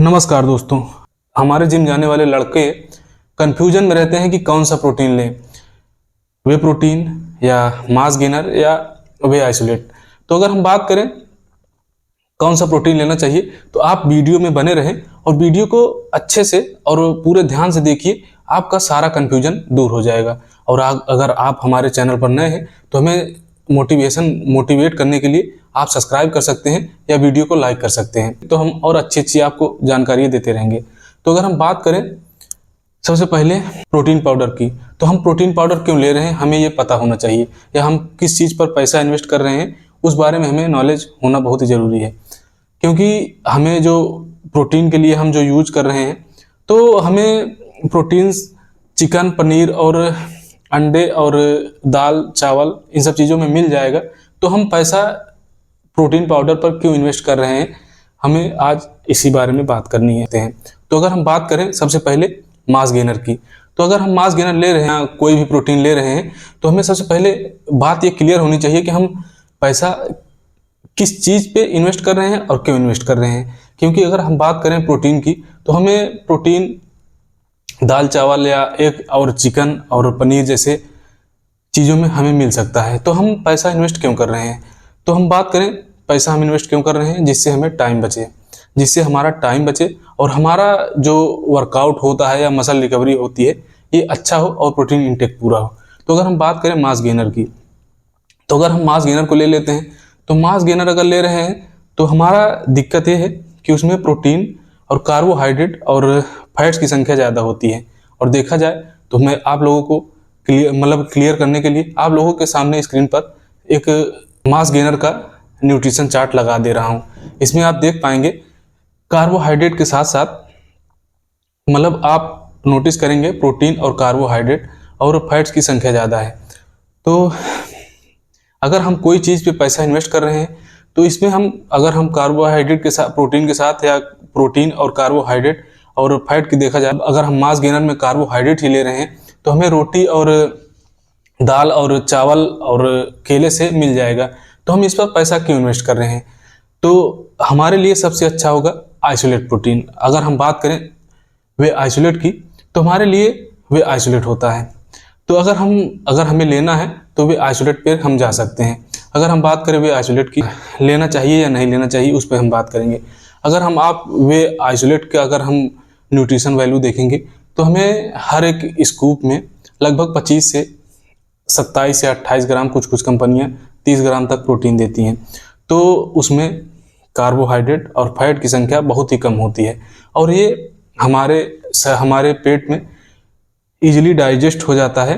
नमस्कार दोस्तों। हमारे जिम जाने वाले लड़के कंफ्यूजन में रहते हैं कि कौन सा प्रोटीन लें, वे प्रोटीन या मास गेनर या वे आइसोलेट। तो अगर हम बात करें कौन सा प्रोटीन लेना चाहिए तो आप वीडियो में बने रहें और वीडियो को अच्छे से और पूरे ध्यान से देखिए, आपका सारा कंफ्यूजन दूर हो जाएगा। और अगर आप हमारे चैनल पर नए हैं तो हमें मोटिवेट करने के लिए आप सब्सक्राइब कर सकते हैं या वीडियो को लाइक कर सकते हैं, तो हम और अच्छी अच्छी आपको जानकारी देते रहेंगे। तो अगर हम बात करें सबसे पहले प्रोटीन पाउडर की, तो हम प्रोटीन पाउडर क्यों ले रहे हैं हमें ये पता होना चाहिए, या हम किस चीज़ पर पैसा इन्वेस्ट कर रहे हैं उस बारे में हमें नॉलेज होना बहुत ही ज़रूरी है। क्योंकि हमें जो प्रोटीन के लिए हम जो यूज कर रहे हैं तो हमें प्रोटीन्स चिकन, पनीर और अंडे और दाल, चावल इन सब चीज़ों में मिल जाएगा। तो हम पैसा प्रोटीन पाउडर पर क्यों इन्वेस्ट कर रहे हैं, हमें आज इसी बारे में बात करनी है। तो अगर हम बात करें सबसे पहले मास गेनर की, तो अगर हम मास गेनर ले रहे हैं, कोई भी प्रोटीन ले रहे हैं, तो हमें सबसे पहले बात ये क्लियर होनी चाहिए कि हम पैसा किस चीज़ पे इन्वेस्ट कर रहे हैं और क्यों इन्वेस्ट कर रहे हैं। क्योंकि अगर हम बात करें प्रोटीन की तो हमें प्रोटीन दाल, चावल या एक और चिकन और पनीर जैसे चीज़ों में हमें मिल सकता है। तो हम पैसा इन्वेस्ट क्यों कर रहे हैं, तो हम बात करें पैसा हम इन्वेस्ट क्यों कर रहे हैं, जिससे हमें टाइम बचे, जिससे हमारा टाइम बचे और हमारा जो वर्कआउट होता है या मसल रिकवरी होती है ये अच्छा हो और प्रोटीन इंटेक पूरा हो। तो अगर हम बात करें मास गेनर की, तो अगर हम मास गेनर को ले लेते हैं तो मास गेनर अगर ले रहे हैं तो हमारा दिक्कत ये है कि उसमें प्रोटीन और कार्बोहाइड्रेट और फैट्स की संख्या ज़्यादा होती है। और देखा जाए तो मैं आप लोगों को क्लियर करने के लिए आप लोगों के सामने स्क्रीन पर एक मास गेनर का न्यूट्रिशन चार्ट लगा दे रहा हूँ। इसमें आप देख पाएंगे कार्बोहाइड्रेट के साथ साथ आप नोटिस करेंगे प्रोटीन और कार्बोहाइड्रेट और फैट्स की संख्या ज़्यादा है। तो अगर हम कोई चीज़ पे पैसा इन्वेस्ट कर रहे हैं तो इसमें अगर हम कार्बोहाइड्रेट के साथ, प्रोटीन के साथ, या प्रोटीन और कार्बोहाइड्रेट और फैट की देखा जाए, अगर हम मास गेनर में कार्बोहाइड्रेट ही ले रहे हैं तो हमें रोटी और दाल और चावल और केले से मिल जाएगा। तो हम इस पर पैसा क्यों इन्वेस्ट कर रहे हैं, तो हमारे लिए सबसे अच्छा होगा आइसोलेट प्रोटीन। अगर हम बात करें वे आइसोलेट की तो हमारे लिए वे आइसोलेट होता है। तो अगर हमें लेना है तो वे आइसोलेट पे हम जा सकते हैं। अगर हम बात करें वे आइसोलेट की लेना चाहिए या नहीं लेना चाहिए उस पर हम बात करेंगे। अगर वे आइसोलेट के अगर हम न्यूट्रिशन वैल्यू देखेंगे तो हमें हर एक स्कूप में लगभग 25 से 27 से 28 ग्राम, कुछ कंपनियां 30 ग्राम तक प्रोटीन देती हैं। तो उसमें कार्बोहाइड्रेट और फैट की संख्या बहुत ही कम होती है और ये हमारे पेट में इजीली डाइजेस्ट हो जाता है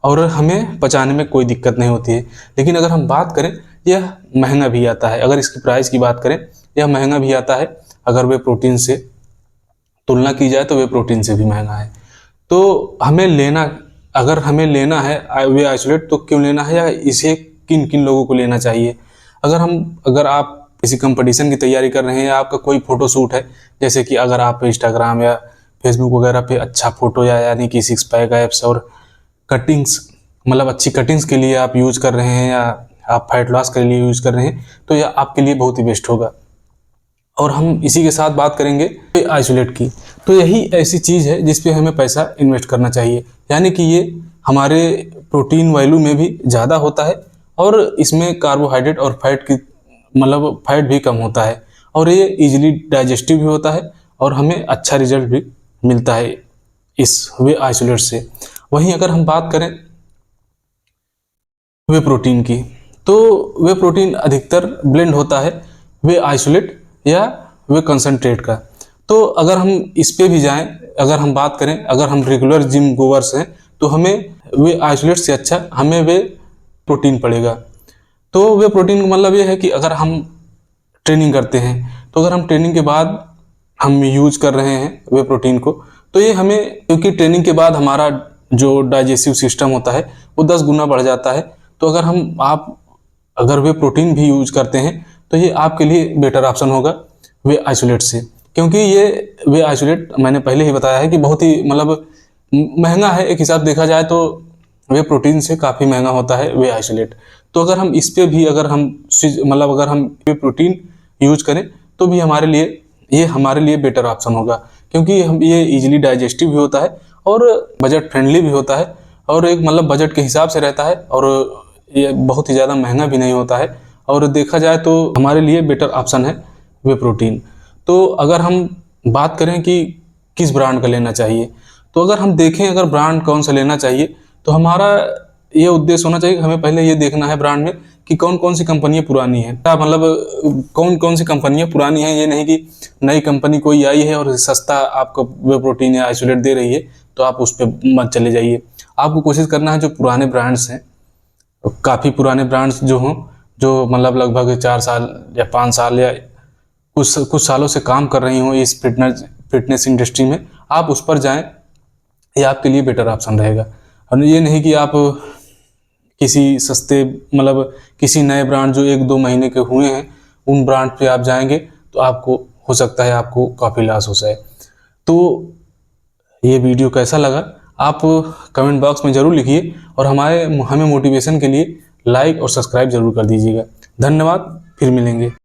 और हमें पचाने में कोई दिक्कत नहीं होती है। लेकिन अगर हम बात करें यह महंगा भी आता है। अगर इसकी प्राइस की बात करें यह महंगा भी आता है, अगर वे प्रोटीन से तुलना की जाए तो वे प्रोटीन से भी महंगा है। तो अगर हमें लेना है वे आइसोलेट तो क्यों लेना है, या इसे किन किन लोगों को लेना चाहिए। अगर आप किसी कंपटीशन की तैयारी कर रहे हैं या आपका कोई फोटो शूट है, जैसे कि अगर आप इंस्टाग्राम या फेसबुक वगैरह पे अच्छा फोटो यानी कि 6 पैक एप्स और कटिंग्स अच्छी कटिंग्स के लिए आप यूज कर रहे हैं या आप फैट लॉस के लिए यूज कर रहे हैं, तो यह आपके लिए बहुत ही बेस्ट होगा। और हम इसी के साथ बात करेंगे आइसोलेट की। तो यही ऐसी चीज़ है जिस पे हमें पैसा इन्वेस्ट करना चाहिए, यानी कि ये हमारे प्रोटीन वैल्यू में भी ज़्यादा होता है और इसमें कार्बोहाइड्रेट और फैट की फैट भी कम होता है और ये इजीली डाइजेस्टिव भी होता है और हमें अच्छा रिजल्ट भी मिलता है इस वे आइसोलेट से। वहीं अगर हम बात करें वे प्रोटीन की, तो वे प्रोटीन अधिकतर ब्लेंड होता है वे आइसोलेट या वे कंसंट्रेट का। तो अगर हम इस पे भी जाएं, अगर हम बात करें, अगर हम रेगुलर जिम गोवर्स हैं तो हमें वे आइसोलेट से अच्छा हमें वे प्रोटीन पड़ेगा। तो वे प्रोटीन का ये है कि अगर हम ट्रेनिंग करते हैं तो अगर हम ट्रेनिंग के बाद हम यूज कर रहे हैं वे प्रोटीन को, तो ये हमें, क्योंकि ट्रेनिंग के बाद हमारा जो डाइजेस्टिव सिस्टम होता है वो 10 गुना बढ़ जाता है। तो अगर वे प्रोटीन भी यूज करते हैं तो ये आपके लिए बेटर ऑप्शन होगा वे आइसोलेट से। क्योंकि ये वे आइसोलेट मैंने पहले ही बताया है कि बहुत ही महंगा है, एक हिसाब देखा जाए तो वे प्रोटीन से काफ़ी महंगा होता है वे आइसोलेट। तो अगर हम इस पे भी अगर हम वे प्रोटीन यूज करें तो भी हमारे लिए ये हमारे लिए बेटर ऑप्शन होगा, क्योंकि हम ये इजीली डाइजेस्टिव भी होता है और बजट फ्रेंडली भी होता है और एक मतलब बजट के हिसाब से रहता है और ये बहुत ही ज़्यादा महंगा भी नहीं होता है और देखा जाए तो हमारे लिए बेटर ऑप्शन है वे प्रोटीन। तो अगर हम बात करें कि किस ब्रांड का लेना चाहिए, तो अगर हम देखें अगर ब्रांड कौन सा लेना चाहिए, तो हमारा ये उद्देश्य होना चाहिए कि हमें पहले ये देखना है ब्रांड में कि कौन कौन सी कंपनियां पुरानी हैं, क्या मतलब कौन कौन सी कंपनियां पुरानी हैं। ये नहीं कि नई कंपनी कोई आई है और सस्ता आपको वे प्रोटीन या आइसोलेट दे रही है तो आप उस पर मत चले जाइए। आपको कोशिश करना है जो पुराने ब्रांड्स हैं, काफ़ी पुराने ब्रांड्स जो हों, जो मतलब लगभग 4 साल या 5 साल या कुछ सालों से काम कर रही हों इस फिटनेस इंडस्ट्री में, आप उस पर जाएं। ये आपके लिए बेटर ऑप्शन रहेगा। और ये नहीं कि आप किसी सस्ते मतलब किसी नए ब्रांड जो 1-2 महीने के हुए हैं उन ब्रांड पे आप जाएंगे तो आपको हो सकता है आपको काफ़ी लॉस हो जाए। तो ये वीडियो कैसा लगा आप कमेंट बॉक्स में ज़रूर लिखिए और हमें मोटिवेशन के लिए लाइक और सब्सक्राइब जरूर कर दीजिएगा। धन्यवाद, फिर मिलेंगे।